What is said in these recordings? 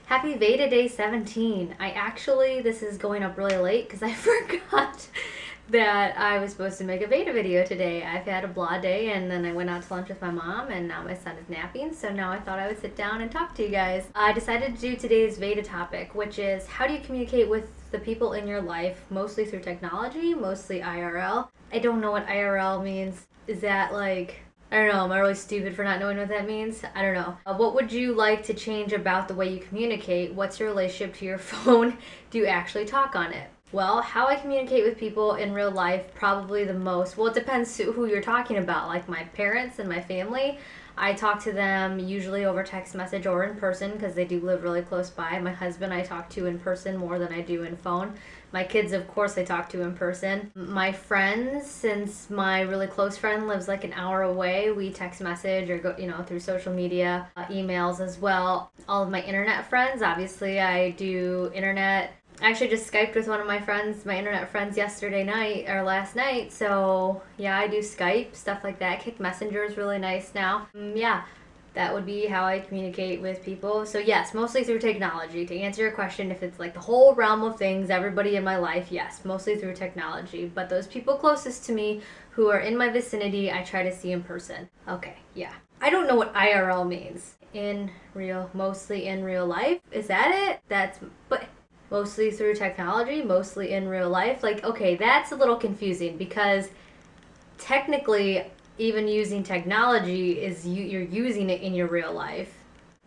Happy VEDA Day 17. This is going up really late because I forgot that I was supposed to make a VEDA video today. I've had a blah day and then I went out to lunch with my mom and now my son is napping, so now I thought I would sit down and talk to you guys. I decided to do today's VEDA topic, which is how do you communicate with the people in your life, mostly through technology, mostly IRL. I don't know what IRL means. Is that like... I don't know, am I really stupid for not knowing what that means? I don't know. What would you like to change about the way you communicate? What's your relationship to your phone? Do you actually talk on it? Well, how I communicate with people in real life, probably the most. Well, it depends who you're talking about. Like my parents and my family, I talk to them usually over text message or in person because they do live really close by. My husband I talk to in person more than I do in phone. My kids, of course, I talk to in person. My friends, since my really close friend lives like an hour away, we text message or go, through social media, emails as well. All of my internet friends, obviously I do internet. I actually just Skyped with one of my friends, my internet friends last night. So yeah, I do Skype, stuff like that. Kick Messenger is really nice now. Yeah. That would be how I communicate with people. So yes, mostly through technology. To answer your question, if it's like the whole realm of things, everybody in my life, yes, mostly through technology. But those people closest to me who are in my vicinity, I try to see in person. Okay, yeah. I don't know what IRL means. Mostly in real life. Is that it? But mostly through technology, mostly in real life. Like, okay, that's a little confusing because technically, even using technology is you're using it in your real life.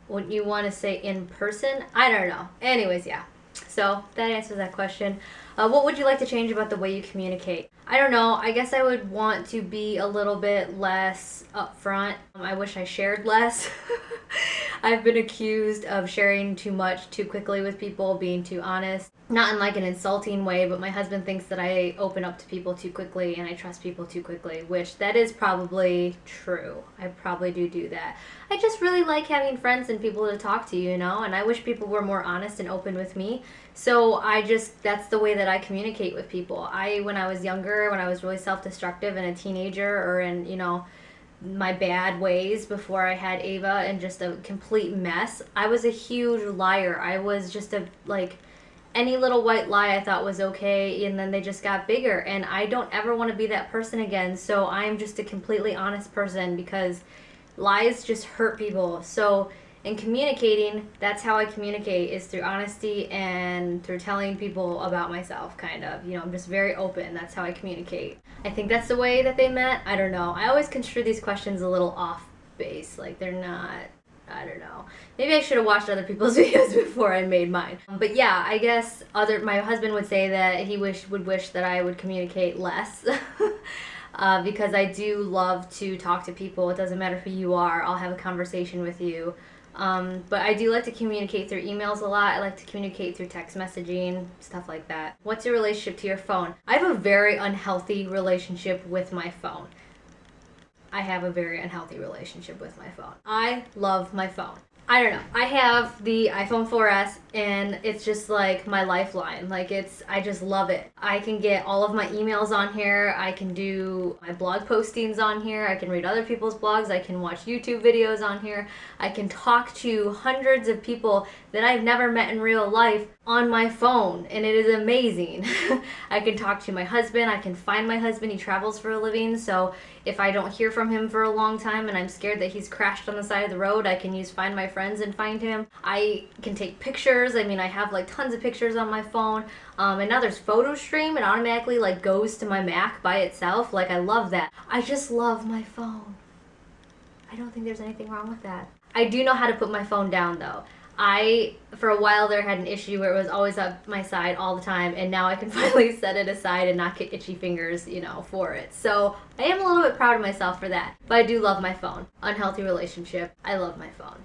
Wouldn't you want to say in person? I don't know. Anyways, yeah. So that answers that question. What would you like to change about the way you communicate? I don't know. I guess I would want to be a little bit less upfront. I wish I shared less. I've been accused of sharing too much too quickly with people, being too honest. Not in like an insulting way, but my husband thinks that I open up to people too quickly and I trust people too quickly, which that is probably true. I probably do that. I just really like having friends and people to talk to, and I wish people were more honest and open with me. So that's the way that I communicate with people. When I was younger, when I was really self-destructive and a teenager or in, my bad ways before I had Ava and just a complete mess, I was a huge liar. I was just any little white lie I thought was okay, and then they just got bigger, and I don't ever want to be that person again. So I'm just a completely honest person because lies just hurt people. So in communicating, that's how I communicate, is through honesty and through telling people about myself, kind of. I'm just very open. That's how I communicate. I think that's the way that they met. I don't know. I always construe these questions a little off base. Like, they're not... I don't know. Maybe I should have watched other people's videos before I made mine. But yeah, I guess my husband would say that he would wish that I would communicate less. Because I do love to talk to people. It doesn't matter who you are. I'll have a conversation with you. But I do like to communicate through emails a lot. I like to communicate through text messaging, stuff like that. What's your relationship to your phone? I have a very unhealthy relationship with my phone. I have a very unhealthy relationship with my phone. I love my phone. I don't know. I have the iPhone 4S and it's just like my lifeline. I just love it. I can get all of my emails on here. I can do my blog postings on here. I can read other people's blogs. I can watch YouTube videos on here. I can talk to hundreds of people that I've never met in real life on my phone, and it is amazing. I can talk to my husband. I can find my husband. He travels for a living, so if I don't hear from him for a long time and I'm scared that he's crashed on the side of the road, I can use Find My Friends and find him. I can take pictures. I have tons of pictures on my phone. And now there's Photo Stream. It automatically goes to my Mac by itself. I love that. I just love my phone. I don't think there's anything wrong with that. I do know how to put my phone down though. For a while there, had an issue where it was always up my side all the time, and now I can finally set it aside and not get itchy fingers, for it. So I am a little bit proud of myself for that. But I do love my phone. Unhealthy relationship. I love my phone.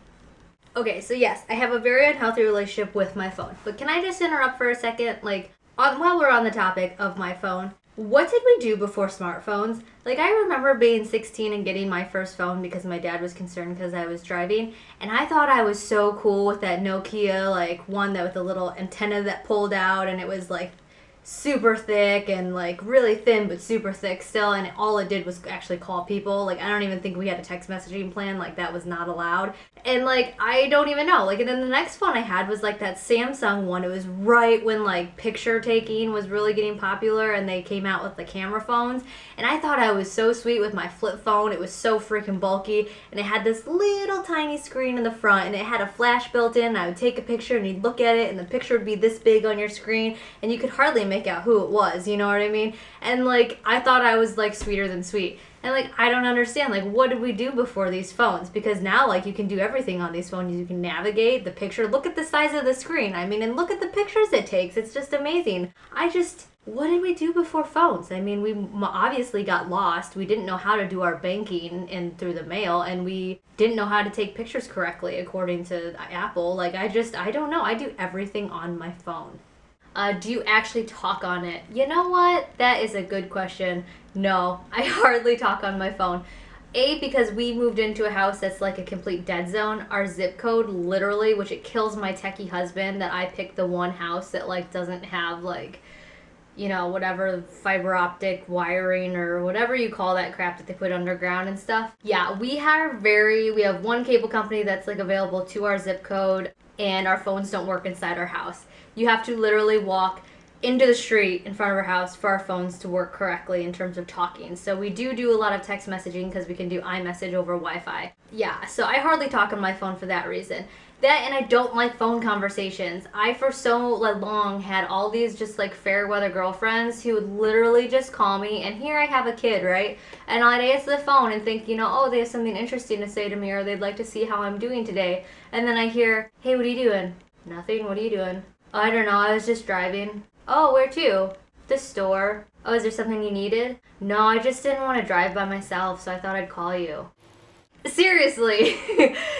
Okay, so yes, I have a very unhealthy relationship with my phone. But can I just interrupt for a second? While we're on the topic of my phone, what did we do before smartphones? I remember being 16 and getting my first phone because my dad was concerned because I was driving. And I thought I was so cool with that Nokia, one that with the little antenna that pulled out, and it was super thick and like really thin but super thick still, and all it did was actually call people. Like I don't even think we had a text messaging plan, like that was not allowed. And like I don't even know, like, and then the next phone I had was like that Samsung one. It was right when like picture taking was really getting popular and they came out with the camera phones, and I thought I was so sweet with my flip phone. It was so freaking bulky, and it had this little tiny screen in the front, and it had a flash built in, and I would take a picture and you'd look at it and the picture would be this big on your screen and you could hardly make out who it was, you know what I mean? And like I thought I was like sweeter than sweet. And like I don't understand, like what did we do before these phones? Because now like you can do everything on these phones. You can navigate the picture. Look at the size of the screen. I mean, and look at the pictures it takes. It's just amazing. What did we do before phones? I mean, we obviously got lost. We didn't know how to do our banking and through the mail, and we didn't know how to take pictures correctly according to Apple. Like I don't know. I do everything on my phone. Do you actually talk on it? You know what? That is a good question. No, I hardly talk on my phone. A, because we moved into a house that's like a complete dead zone. Our zip code, literally, which it kills my techie husband that I picked the one house that like doesn't have like, you know, whatever fiber optic wiring or whatever you call that crap that they put underground and stuff. Yeah, we have one cable company that's like available to our zip code, and our phones don't work inside our house. You have to literally walk into the street in front of our house for our phones to work correctly in terms of talking. So we do a lot of text messaging because we can do iMessage over Wi-Fi. Yeah, so I hardly talk on my phone for that reason. That, and I don't like phone conversations. I for so long had all these just like fair weather girlfriends who would literally just call me, and here I have a kid, right? And I'd answer the phone and think, you know, oh, they have something interesting to say to me, or they'd like to see how I'm doing today. And then I hear, hey, what are you doing? Nothing, what are you doing? Oh, I don't know, I was just driving. Oh, where to? The store. Oh, is there something you needed? No, I just didn't want to drive by myself, so I thought I'd call you. Seriously,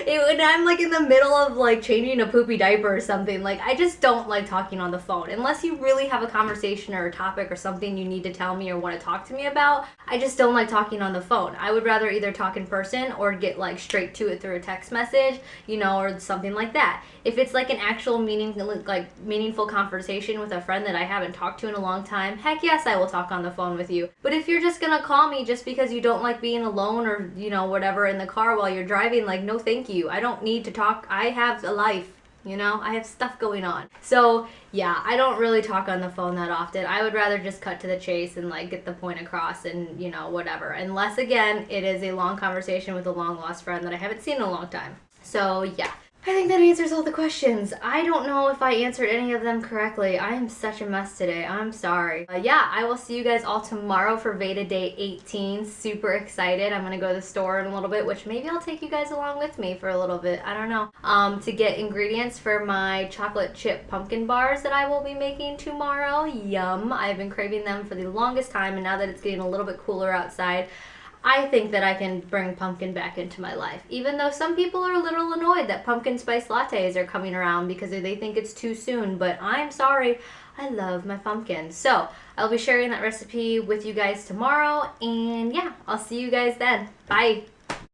when I'm like in the middle of like changing a poopy diaper or something, like I just don't like talking on the phone unless you really have a conversation or a topic or something you need to tell me or want to talk to me about. I just don't like talking on the phone. I would rather either talk in person or get like straight to it through a text message, you know, or something like that. If it's like an actual meaningful conversation with a friend that I haven't talked to in a long time, heck yes, I will talk on the phone with you. But if you're just gonna call me just because you don't like being alone or, you know, whatever in the car while you're driving, like, no thank you. I don't need to talk. I have a life, you know, I have stuff going on. So yeah, I don't really talk on the phone that often. I would rather just cut to the chase and like get the point across and, you know, whatever. Unless again, it is a long conversation with a long lost friend that I haven't seen in a long time. So yeah. I think that answers all the questions. I don't know if I answered any of them correctly. I am such a mess today. I'm sorry. Yeah, I will see you guys all tomorrow for VEDA Day 18. Super excited. I'm going to go to the store in a little bit, which maybe I'll take you guys along with me for a little bit. I don't know. To get ingredients for my chocolate chip pumpkin bars that I will be making tomorrow. Yum. I've been craving them for the longest time, and now that it's getting a little bit cooler outside, I think that I can bring pumpkin back into my life, even though some people are a little annoyed that pumpkin spice lattes are coming around because they think it's too soon, but I'm sorry, I love my pumpkin. So I'll be sharing that recipe with you guys tomorrow, and yeah, I'll see you guys then. Bye.